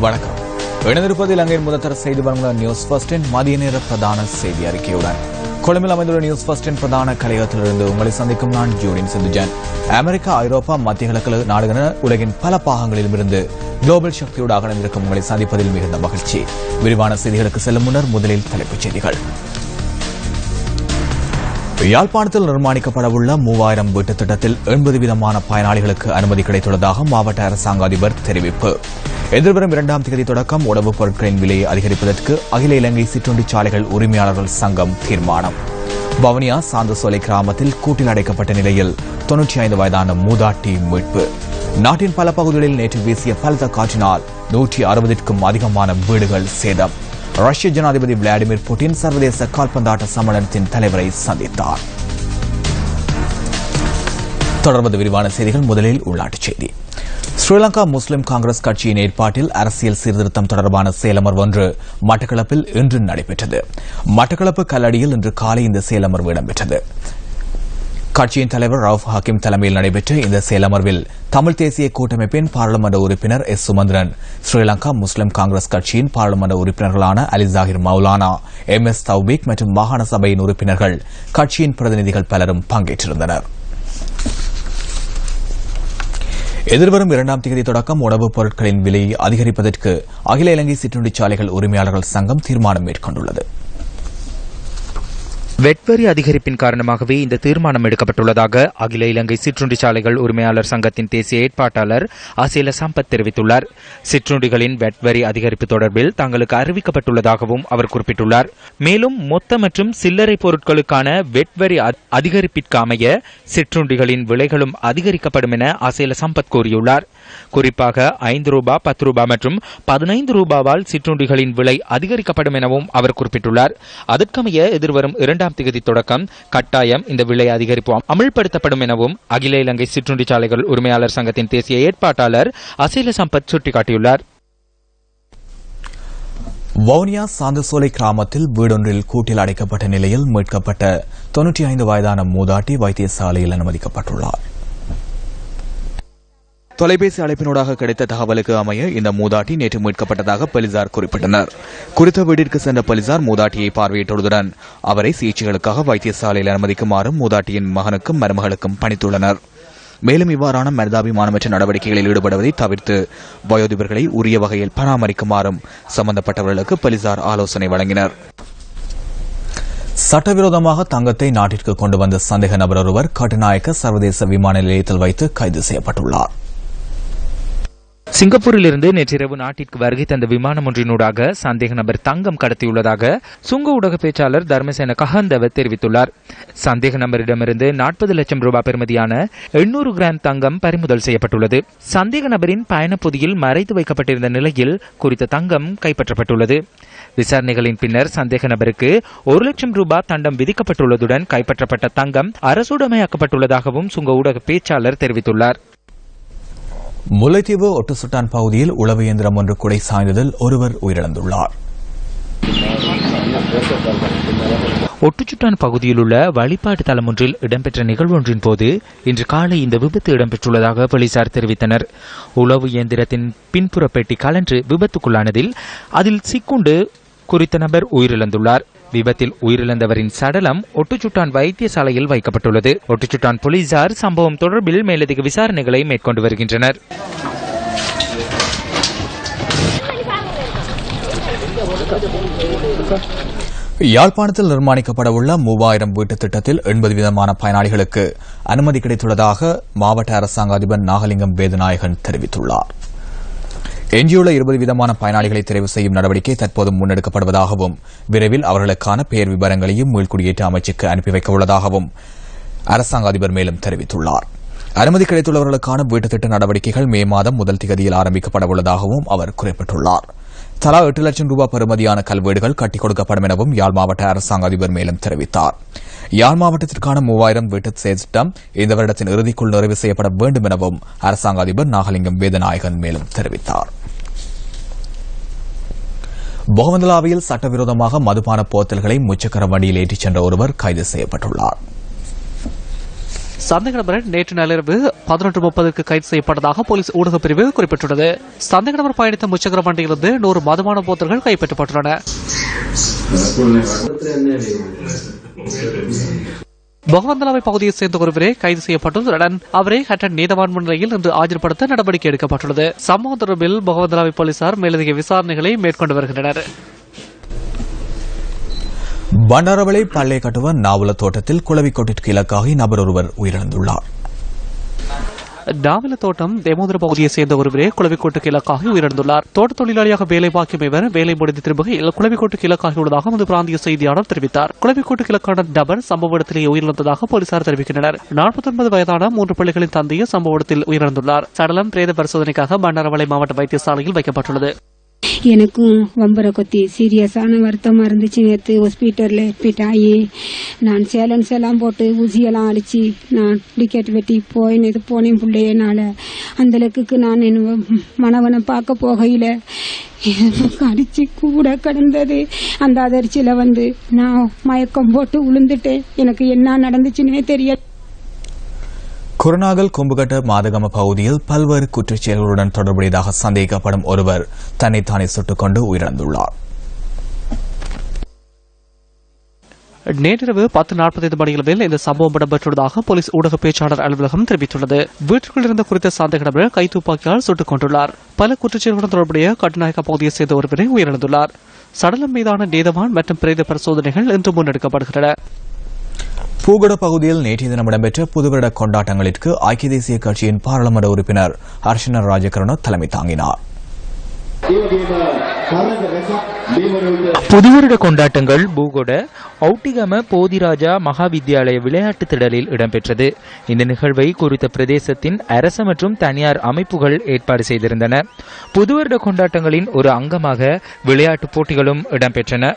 வணக்கம். இணைந்திருப்பது இலங்கையின் முதற்தர செய்தி வழங்குகிற நியூஸ் ஃபர்ஸ்டின் மதிய நேர பிரதான செய்தி அறிக்கையுடன் கொழும்பில் அமைந்துள்ள நியூஸ் ஃபர்ஸ்டின் பிரதான கலையகத்திலிருந்து உங்களை சந்திக்கும் நான் ஜூனின் சிந்துஜன். அமெரிக்கா, ஐரோப்பா, மத்திய கிழக்கு நாடுகள் உலகின் பல பாகங்களிலும் இருந்து குளோபல் சக்தியோடாக இணைந்திருக்கும் உங்களை சந்திப்பதில் மிகுந்த மகிழ்ச்சி. விரிவான செய்திகளுக்கு செல்லும் முன்னர் முதலில் தலைப்புச் செய்திகள். யாழ்ப்பாணத்தில் நிர்மாணிக்கப்படவுள்ள 3000 வீட்டு திட்டத்தில் 80 விதமான பயனாளிகளுக்கு அனுமதி கிடைத்துள்ளதாக மாவட்ட அரசாங்க அதிபர் தெரிவிப்பு. எதிர்வரும் 2ஆம் தேதி தொடக்கம் உணவுப் பொருட்களின் விலையை அதிகரிப்பதற்கு அகில இலங்கை சிற்றுண்டிச்சாலைகள் உரிமையாளர்கள் சங்கம் தீர்மானம். வவுனியா சாந்தசோலை கிராமத்தில் கூட்டில் அடைக்கப்பட்ட நிலையில் 95 வயதான மூதாட்டி மீட்பு. நாட்டின் பல பகுதிகளில் நேற்று வீசிய பலத்த காற்றினால் 160க்கும் அதிகமான வீடுகள் சேதம். ரஷ்ய ஜனாதிபதி விளாடிமிர் புட்டின் சர்வதேச கால்பந்தாட்ட சம்மேளனத்தின் தலைவரை சந்தித்தார். தொடர்வது விரிவான செய்திகள். முதலில் உள்நாட்டுச் செய்தி. ஸ்ரீலங்கா முஸ்லிம் காங்கிரஸ் கட்சியின் ஏற்பாட்டில் அரசியல் சீர்திருத்தம் தொடர்பான செயலமர்வு ஒன்று மட்டக்களப்பில் இன்று நடைபெற்றது. மட்டக்களப்பு கல்லடியில் இன்று காலை இந்த செயலமர்வு இடம்பெற்றது. கட்சியின் தலைவர் ரவுப் ஹக்கீம் தலைமையில் நடைபெற்ற இந்த செயலமர்வில் தமிழ் தேசிய கூட்டமைப்பின் பாராளுமன்ற உறுப்பினர் எஸ் சுமந்திரன், ஸ்ரீலங்கா முஸ்லிம் காங்கிரஸ் கட்சியின் பாராளுமன்ற உறுப்பினர்களான அலி ஜாகிர் மௌலானா, MS தௌபீக் மற்றும் மாகாண சபையின் உறுப்பினர்கள், கட்சியின் பிரதிநிதிகள் பலரும் பங்கேற்றிருந்தனர். எதிர்வரும் 2ஆம் தேதி தொடக்கம் உணவுப் பொருட்களின் விலையை அதிகரிப்பதற்கு அகில இலங்கை சிற்றுண்டிச்சாலைகள் உரிமையாளர்கள் சங்கம் தீர்மானம் மேற்கொண்டுள்ளது. வெட்வரி அதிகரிப்பின் காரணமாகவே இந்த தீர்மானம் எடுக்கப்பட்டுள்ளதாக அகில இலங்கை சிற்றுண்டிச்சாலைகள் உரிமையாளர் சங்கத்தின் தேசிய ஏற்பாட்டாளர் அசேல சம்பத் தெரிவித்துள்ளார். சிற்றுண்டிகளின் வெட்வரி அதிகரிப்பு தொடர்பில் தங்களுக்கு அறிவிக்கப்பட்டுள்ளதாகவும் அவர் குறிப்பிட்டுள்ளார். மேலும் மொத்த மற்றும் சில்லறை பொருட்களுக்கான வெட்வரி அதிகரிப்பிற்கு அமைய சிற்றுண்டிகளின் விலைகளும் அதிகரிக்கப்படும் என அசேல சம்பத் கூறியுள்ளார். குறிப்பாக 5 ரூபாய், 10 ரூபாய் மற்றும் 15 ரூபாவால் சிற்றுண்டிகளின் விலை அதிகரிக்கப்படும் எனவும் அவர் குறிப்பிட்டுள்ளார். அதற்கமைய எதிர்வரும் 2ஆம் தேதி தொடக்கம் கட்டாயம் இந்த விலை அதிகரிப்பு அமல்படுத்தப்படும் எனவும் அகில இலங்கை சிற்றுண்டிச்சாலைகள் உரிமையாளர் சங்கத்தின் தேசிய ஏற்பாட்டாளர் அசேல சம்பத் சுட்டிக்காட்டியுள்ளார். வவுனியா சாந்தசோலை கிராமத்தில் வீடொன்றில் கூட்டில் அடைக்கப்பட்ட நிலையில் மீட்கப்பட்ட 95 வயதான மூதாட்டி வைத்தியசாலையில் அனுமதிக்கப்பட்டுள்ளார். தொலைபேசி அழைப்பினூடாக கிடைத்த தகவலுக்கு அமைய இந்த மூதாட்டி நேற்று மீட்கப்பட்டதாக போலீசார் குறிப்பிட்டனர். குறித்த வீட்டிற்கு சென்ற போலீசார் மூதாட்டியை பார்வையிட்டுள்ளதுடன் அவரை சிகிச்சைகளுக்காக வைத்தியசாலையில் அனுமதிக்குமாறும் மூதாட்டியின் மகனுக்கும் மருமகளுக்கும் பணித்துள்ளனர். மேலும் இவ்வாறான மனிதாபிமானமற்ற நடவடிக்கைகளில் ஈடுபடுவதை தவிர்த்து வயோதிபர்களை உரிய வகையில் பராமரிக்குமாறும் சம்பந்தப்பட்டவர்களுக்கு போலீசார் ஆலோசனை வழங்கினர். சட்டவிரோதமாக தங்கத்தை நாட்டிற்கு கொண்டு வந்த சந்தேக நபர் ஒருவர் கட்டுநாயக்க சர்வதேச விமான நிலையத்தில் வைத்து கைது செய்யப்பட்டுள்ளார். சிங்கப்பூரிலிருந்து நேற்றிரவு நாட்டிற்கு வருகை தந்த விமானம் ஒன்றினூடாக சந்தேக நபர் தங்கம் கடத்தியுள்ளதாக சுங்க ஊடக பேச்சாளர் தர்மசேன கஹந்தவ தெரிவித்துள்ளார். சந்தேக நபரிடமிருந்து 40 லட்சம் ரூபாய் பெறுமதியான 800 கிராம் தங்கம் பறிமுதல் செய்யப்பட்டுள்ளது. சந்தேக நபரின் பயணப்பொதியில் மறைத்து வைக்கப்பட்டிருந்த நிலையில் குறித்த தங்கம் கைப்பற்றப்பட்டுள்ளது. விசாரணைகளின் பின்னர் சந்தேக நபருக்கு 1 லட்சம் ரூபாய் தண்டம் விதிக்கப்பட்டுள்ளதுடன் கைப்பற்றப்பட்ட தங்கம் அரசுடைமையாக்கப்பட்டுள்ளதாகவும் சுங்க ஊடக பேச்சாளர் தெரிவித்துள்ளார். முல்லைத்தீவு ஒட்டுசுட்டான் பகுதியில் உளவு இயந்திரம் ஒன்று குடை சாய்ந்ததில் ஒருவர் உயிரிழந்துள்ளார். ஒட்டுச்சுட்டான் பகுதியில் உள்ள வழிபாட்டு தலம் ஒன்றில் இடம்பெற்ற நிகழ்வொன்றின் போது இன்று காலை இந்த விபத்து இடம்பெற்றுள்ளதாக போலீசார் தெரிவித்தனர். உளவு இயந்திரத்தின் பின்புற பெட்டி கலன்று விபத்துக்குள்ளானதில் அதில் சிக்குண்டு குறித்த நபர் உயிரிழந்துள்ளார். விபத்தில் உயிரிழந்தவரின் சடலம் ஒட்டுச்சுட்டான் வைத்தியசாலையில் வைக்கப்பட்டுள்ளது. ஒட்டுச்சுட்டான் போலீசார் சம்பவம் தொடர்பில் மேலதிக விசாரணைகளை மேற்கொண்டு வருகின்றனர். யாழ்ப்பாணத்தில் நிர்மாணிக்கப்படவுள்ள 3000 வீட்டு திட்டத்தில் 80 விதமான பயனாளிகளுக்கு அனுமதி கிடைத்துள்ளதாக மாவட்ட அரசாங்க அதிபர் நாகலிங்கம் வேதநாயகன் தெரிவித்துள்ளார். எஞ்சியுள்ள 20 விதமான பயனாளிகளை தெரிவு செய்யும் நடவடிக்கை தற்போது முன்னெடுக்கப்படுவதாகவும் விரைவில் அவர்களுக்கான பெயர் விவரங்களையும் மீள்குடியேற்ற அமைச்சுக்கு அனுப்பி வைக்க உள்ளதாகவும் அரசாங்க அதிபர் மேலும் தெரிவித்துள்ளார். அனுமதி கிடைத்துள்ளவர்களுக்கான வீட்டு திட்ட நடவடிக்கைகள் மே மாதம் 1 தேதியில் ஆரம்பிக்கப்பட உள்ளதாகவும் அவர் குறிப்பிட்டுள்ளார். தலா 8 லட்சம் ரூபாய் பெறுமதியான கல்வீடுகள் கட்டிக் கொடுக்கப்படும் எனவும் யாழ் மாவட்ட அரசாங்க அதிபர் மேலும் தெரிவித்தார். யாழ் மாவட்டத்திற்கான 3000 வீட்டு திட்டம் இந்த வருடத்தின் இறுதிக்குள் நிறைவு செய்யப்பட வேண்டும் எனவும் அரசாங்க அதிபர் நாகலிங்கம் வேதநாயகன் மேலும் தெரிவித்தார். பொகவந்தலாவில் சட்டவிரோதமாக மதுபான போத்தல்களை முச்சக்கர வண்டியில் ஏற்றிச் சென்ற ஒருவர் கைது செய்யப்பட்டுள்ளார். சந்தேக நபர் நேற்று நள்ளிரவு 11:30 கைது செய்யப்பட்டதாக போலீஸ் ஊடகப் பிரிவு குறிப்பிட்டுள்ளது. சந்தேக நபர் பயணித்த முச்சக்கர வண்டியிலிருந்து 100 மதுபான போத்தல்கள் கைப்பற்றப்பட்டுள்ளன. பொகவந்தலாவை பகுதியைச் சேர்ந்த ஒருவரே கைது செய்யப்பட்டுள்ளதுடன் அவரை ஹட்டன் நீதவான் முன்னிலையில் இன்று ஆஜர்படுத்த நடவடிக்கை எடுக்கப்பட்டுள்ளது. சம்பவம் தொடர்பில் பொகவந்தலாவை போலீசார் மேலதிக விசாரணைகளை மேற்கொண்டு வருகின்றனர். பண்டாரவளை பள்ளைக்கட்டுவ நாவல தோட்டத்தில் குளவிக்கோட்டிற்கு இலக்காகி நபர் ஒருவர் உயிரிழந்துள்ளார். நாவல தோட்டம் தேமோதர பகுதியை சேர்ந்த ஒருவரே குளவிக்கோட்டுக்கு இலக்காகி உயிரிழந்துள்ளார். தோட்ட தொழிலாளியாக வேலை பார்க்கும் இவர் வேலை முடிந்து திரும்புகையில் குளவிக்கோட்டுக்கு இலக்காகியுள்ளதாக அந்த பிராந்திய செய்தியாளர் தெரிவித்தார். குளவிக்கோட்டுக்கு இலக்கான நபர் சம்பவ இடத்திலேயே உயிரிழந்ததாக போலீசார் தெரிவிக்கின்றனர். 49 வயதான 3 பிள்ளைகளின் தந்தையை சம்பவ இடத்தில் உயிரிழந்துள்ளார். சடலம் பிரேத பரிசோதனைக்காக பண்டாரவளை மாவட்ட வைத்தியசாலையில் வைக்கப்பட்டுள்ளது. எனக்கும் வம்பரை கொத்தி சீரியஸான வருத்தமாக இருந்துச்சு. நேற்று ஹாஸ்பிட்டலில் அட்மிட் ஆகி நான் சேலன்ஸ் எல்லாம் போட்டு ஊசியெல்லாம் அடித்து நான் டிக்கெட் வெட்டி போனேன் பிள்ளையனால. அந்தளவுக்கு நான் என் மனவனை பார்க்க போகையில் அடிச்சு கூட கிடந்தது. அந்த அதிர்ச்சியில் நான் மயக்கம் போட்டு விழுந்துட்டேன். எனக்கு என்ன நடந்துச்சுன்னே தெரியாது. குருநாகல் கும்புகட்ட மாதகம பகுதியில் பல்வேறு குற்றச்செயல்களுடன் தொடர்புடையதாக சந்தேகிக்கப்படும் ஒருவர் தன்னைத்தானே சுட்டுக் கொண்டு உயிரிழந்துள்ளார். நேற்றிரவு 10:45 மணியளவில் இந்த சம்பவம் இடம்பெற்றுள்ளதாக போலீஸ் ஊடக பேச்சாளர் அலுவலகம் தெரிவித்துள்ளது. வீட்டுக்குள் இருந்த குறித்த சந்தேக நபர் கைத்துப்பாக்கியால் சுட்டுக் கொண்டுள்ளார். பல குற்றச்செயல்களுடன் தொடர்புடைய கட்டுநாயக்க பகுதியை சேர்ந்த ஒருவரை உயிரிழந்துள்ளார். சடலம் மீதான நீதவான் மற்றும் பிரேத பரிசோதனைகள் இன்று முன்னெடுக்கப்படுகின்றன. பூகட பகுதியில் நேற்றைய தினம் இடம்பெற்ற புதுவருட கொண்டாட்டங்களிற்கு ஐக்கிய தேசிய கட்சியின் பாராளுமன்ற உறுப்பினர் ஹர்ஷன ராஜகருண தலைமை தாங்கினார். புதுவருட கொண்டாட்டங்கள் பூகொட ஔட்டிகம போதிராஜா மகாவித்யாலய விளையாட்டு திடலில் இடம்பெற்றது. இந்த நிகழ்வை குறித்த பிரதேசத்தின் அரச மற்றும் தனியார் அமைப்புகள் ஏற்பாடு செய்திருந்தன. புதுவருட கொண்டாட்டங்களின் ஒரு அங்கமாக விளையாட்டுப் போட்டிகளும் இடம்பெற்றன.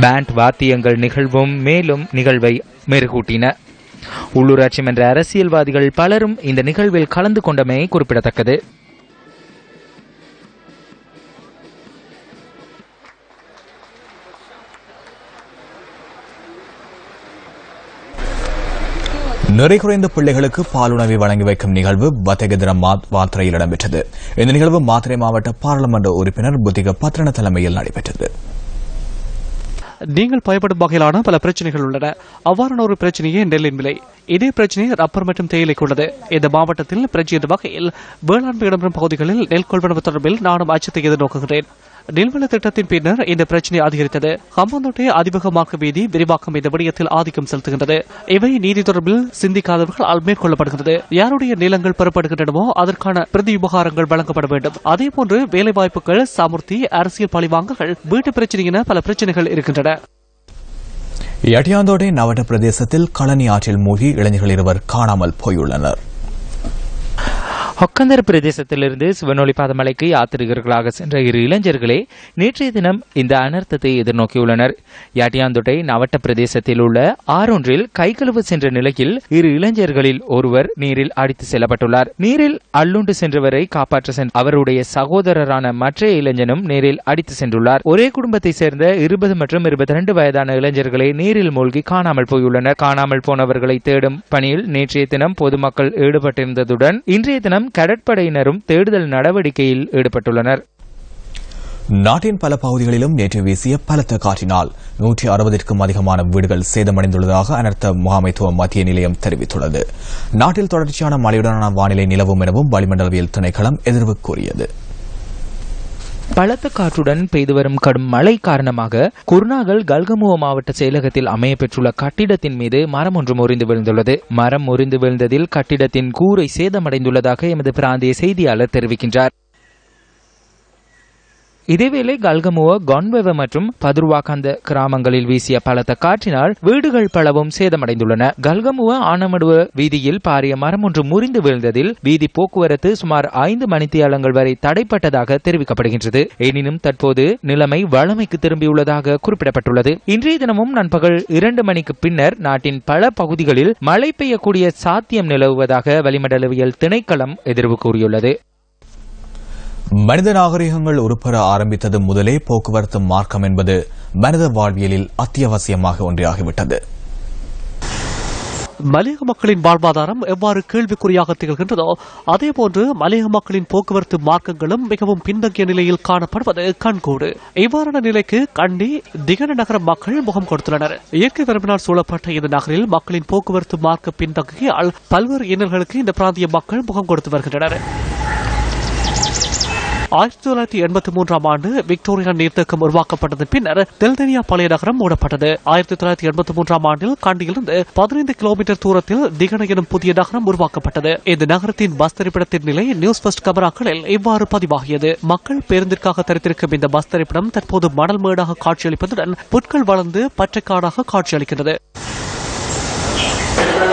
பேண்ட் வாத்தியங்கள் நிகழ்வும் மேலும் நிகழ்வை மெருகூட்டின. உள்ளூராட்சி மன்ற அரசியல்வாதிகள் பலரும் இந்த நிகழ்வில் கலந்து கொண்டமை குறிப்பிடத்தக்கது. நிறை குறைந்த பிள்ளைகளுக்கு பாலுணவை வழங்கி வைக்கும் நிகழ்வு பத்தகதிர மாத்திரையில் இடம்பெற்றது. இந்த நிகழ்வு மாத்திரை மாவட்ட பாராளுமன்ற உறுப்பினர் புத்திக பத்ரன தலைமையில் நடைபெற்றது. நீங்கள் பயப்படும் வகையிலான பல பிரச்சனைகள் உள்ளன. அவ்வாறான ஒரு பிரச்சனையே நெல்லின் விலை. இதே பிரச்சனை ரப்பர் மற்றும் தேயிலைக்கு உள்ளது. இந்த மாவட்டத்தில் பிரச்சனை வகையில் வேளாண்மை இடம்பெறும் பகுதிகளில் நெல் கொள்வனவு தொடர்பில் நானும் அச்சத்தை எதிர்நோக்குகிறேன். நெல்வள திட்டத்தின் பின்னர் இந்த பிரச்சனை அதிகரித்தது. ஹம்பாந்தோட்டை அதிவேகமாக்க வீதி விரிவாக்கம் இந்த விடயத்தில் ஆதிக்கம் செலுத்துகின்றது. இவை நீதி தொடர்பில் சிந்திக்காதவர்களால் மேற்கொள்ளப்படுகிறது. யாருடைய நிலங்கள் பெறப்படுகின்றனவோ அதற்கான பிரதி உபகாரங்கள் வழங்கப்பட வேண்டும். அதேபோன்று வேலைவாய்ப்புகள், சமுர்த்தி, அரசியல் பழிவாங்கல்கள், வீட்டு பிரச்சனை என பல பிரச்சனைகள் இருக்கின்றன. எட்டியாந்தோட்டை நவட்ட பிரதேசத்தில் களனி ஆற்றில் மூழ்கி இளைஞர்கள் 2 காணாமல் போயுள்ளனர். ஒக்கந்தர் பிரதேசத்திலிருந்து சிவனொளிபாத மலைக்கு யாத்திரிகர்களாக சென்ற 2 இளைஞர்களே நேற்றைய தினம் இந்த அனர்த்தத்தை எதிர்நோக்கியுள்ளனர். யாட்டியாந்தோட்டை நவட்ட பிரதேசத்தில் உள்ள ஆறொன்றில் கைகழுவு சென்ற நிலையில் 2 இளைஞர்களில் ஒருவர் நீரில் அடித்து செல்லப்பட்டுள்ளார். நீரில் அள்ளுண்டு சென்றவரை காப்பாற்ற சென்ற அவருடைய சகோதரரான மற்ற இளைஞனும் நீரில் அடித்து சென்றுள்ளார். ஒரே குடும்பத்தை சேர்ந்த 20 மற்றும் 22 வயதான இளைஞர்களே நீரில் மூழ்கி காணாமல் போயுள்ளனர். காணாமல் போனவர்களை தேடும் பணியில் நேற்றைய தினம் பொதுமக்கள் ஈடுபட்டிருந்ததுடன் இன்றைய தினம் கடற்படையினரும் தேடுதல் நடவடிக்கையில் ஈடுபட்டுள்ளனர். நாட்டின் பல பகுதிகளிலும் நேற்று வீசிய பலத்த காற்றினால் 160க்கும் அதிகமான வீடுகள் சேதமடைந்துள்ளதாக அனர்த்த முகாமைத்துவ மத்திய நிலையம் தெரிவித்துள்ளது. நாட்டில் தொடர்ச்சியான மழையுடனான வானிலை நிலவும் எனவும் வளிமண்டலவியல் திணைக்களம் எதிர்வு கூறியது. பலத்த காற்றுடன் பெய்து வரும் கடும் மழை காரணமாக குருநாகல் கல்கமுவ மாவட்ட செயலகத்தில் அமைய பெற்றுள்ள கட்டிடத்தின் மீது மரம் ஒன்று முறிந்து விழுந்துள்ளது. மரம் முறிந்து விழுந்ததில் கட்டிடத்தின் கூரை சேதமடைந்துள்ளதாக எமது பிராந்திய செய்தியாளர் தெரிவிக்கின்றார். இதேவேளை கல்கமுவ, கொன்வெவ மற்றும் பதுர்வாகந்த கிராமங்களில் வீசிய பலத்த காற்றினால் வீடுகள் பலவும் சேதமடைந்துள்ளன. கல்கமுவ ஆனமடுவ வீதியில் பாரிய மரம் ஒன்று முறிந்து விழுந்ததில் வீதி போக்குவரத்து சுமார் 5 மணித்தியாலங்கள் வரை தடைப்பட்டதாக தெரிவிக்கப்படுகின்றது. எனினும் தற்போது நிலைமை வழமைக்கு திரும்பியுள்ளதாக குறிப்பிடப்பட்டுள்ளது. இன்றைய தினமும் நண்பகல் 2 மணிக்கு பின்னர் நாட்டின் பல பகுதிகளில் மழை பெய்யக்கூடிய சாத்தியம் நிலவுவதாக வளிமண்டலவியல் திணைக்களம் எதிர்வு கூறியுள்ளது. மனித நாகரிகங்கள் உருப்பெற ஆரம்பித்தது முதலே போக்குவரத்து மார்க்கம் என்பது மனித வாழ்வியலில் அத்தியாவசியமாக ஒன்றாகிவிட்டது. மலையக மக்களின் வாழ்வாதாரம் எவ்வாறு கேள்விக்குறியாக திகழ்கின்றதோ அதேபோன்று மலையக மக்களின் போக்குவரத்து மார்க்கங்களும் மிகவும் பின்தங்கிய நிலையில் காணப்படுவது கண்கூடு. இவ்வாறான நிலைக்கு கண்டி திகன நகர மக்கள் முகம் கொடுத்துள்ளனர். இயற்கை வரம்பினால் சூழப்பட்ட இந்த நகரில் மக்களின் போக்குவரத்து மார்க்க பின்தங்கியால் பல்வேறு இன்னல்களுக்கு இந்த பிராந்திய மக்கள் முகம் கொடுத்து வருகின்றனர். 1983 ஆண்டு விக்டோரியா நீர்த்தேக்கம் உருவாக்கப்பட்டதன் பின்னர் தெல்தெனியா பழைய நகரம் மூடப்பட்டது. 1983 ஆண்டில் கண்டியிலிருந்து 15 கிலோமீட்டர் தூரத்தில் திகன எனும் புதிய நகரம் உருவாக்கப்பட்டது. இந்த நகரத்தின் பஸ் திரைப்படத்தின் நிலை நியூஸ் ஃபர்ஸ்ட் கமராக்களில் இவ்வாறு பதிவாகியது. மக்கள் பேருந்திற்காக தரித்திருக்கும் இந்த பஸ் திரைப்படம் தற்போது மணல் மேடாக காட்சியளிப்பதுடன் புட்கள் வளர்ந்து பச்சைக்காடாக காட்சியளிக்கிறது.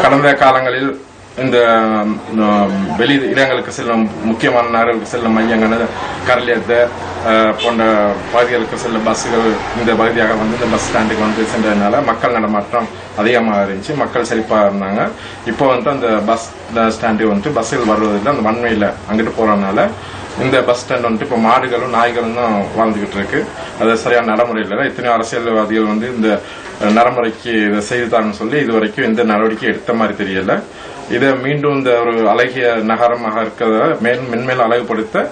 கடந்த காலங்களில் இந்த வெளி இடங்களுக்கு செல்லும் முக்கியமான நகர்களுக்கு செல்லும் மையங்கள் கரலியத்தை போன்ற பகுதிகளுக்கு செல்லும் பஸ்ஸுகள் இந்த பகுதியாக வந்து இந்த பஸ் ஸ்டாண்டுக்கு வந்து சென்றதுனால மக்கள் நடமாட்டம் அதிகமாக இருந்துச்சு. மக்கள் செழிப்பாக இருந்தாங்க. இப்போ வந்து அந்த பஸ் ஸ்டாண்டுக்கு வந்து பஸ்ஸுகள் வருவதில்லை. அந்த வன்மையில் அங்கிட்டு போறதுனால இந்த பஸ் ஸ்டாண்ட் வந்து இப்போ மாடுகளும் நாய்களும் தான் வாழ்ந்துகிட்டு இருக்கு. அது சரியான நடைமுறை இல்லை. எத்தனையோ அரசியல்வாதிகள் வந்து இந்த நடைமுறைக்கு இதை செய்துதான்னு சொல்லி இதுவரைக்கும் எந்த நடவடிக்கை எடுத்த மாதிரி தெரியல. இதை மீண்டும் இந்த ஒரு அழகிய நகரமாக இருக்கிறத மென்மேலும் அழகுபடுத்த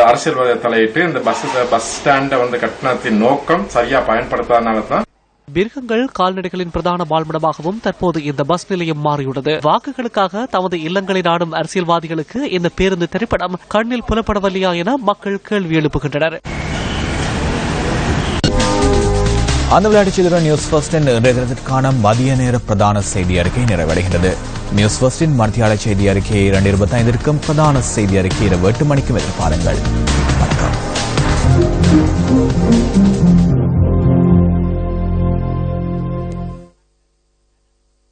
அரசியல்வாத தலையிட்டு இந்த பஸ் ஸ்டாண்டை வந்து கட்டணத்தின் நோக்கம் சரியா பயன்படுத்தாதனால தான் மிருகங்கள் கால்நடைகளின் பிரதான வாழ்விடமாகவும் தற்போது இந்த பஸ் நிலையம் மாறியுள்ளது. வாக்குகளுக்காக தமது இல்லங்களை நாடும் அரசியல்வாதிகளுக்கு இந்த பேருந்து திரைப்படம் கண்ணில் புலப்படவில்லையா என மக்கள் கேள்வி எழுப்புகின்றனர். அந்த விளையாட்டுச் செய்தியுடன் நியூஸ் ஃபர்ஸ்டின் இன்றைய தினத்திற்கான மதிய நேர பிரதான செய்தி அறிக்கை நிறைவடைகிறது. நியூஸ் ஃபர்ஸ்டின் மத்தியாள செய்தி அறிக்கையை 2:25 பிரதான செய்தி அறிக்கை இரவு 8 மணிக்கும் எதிர்பாருங்கள். வணக்கம்.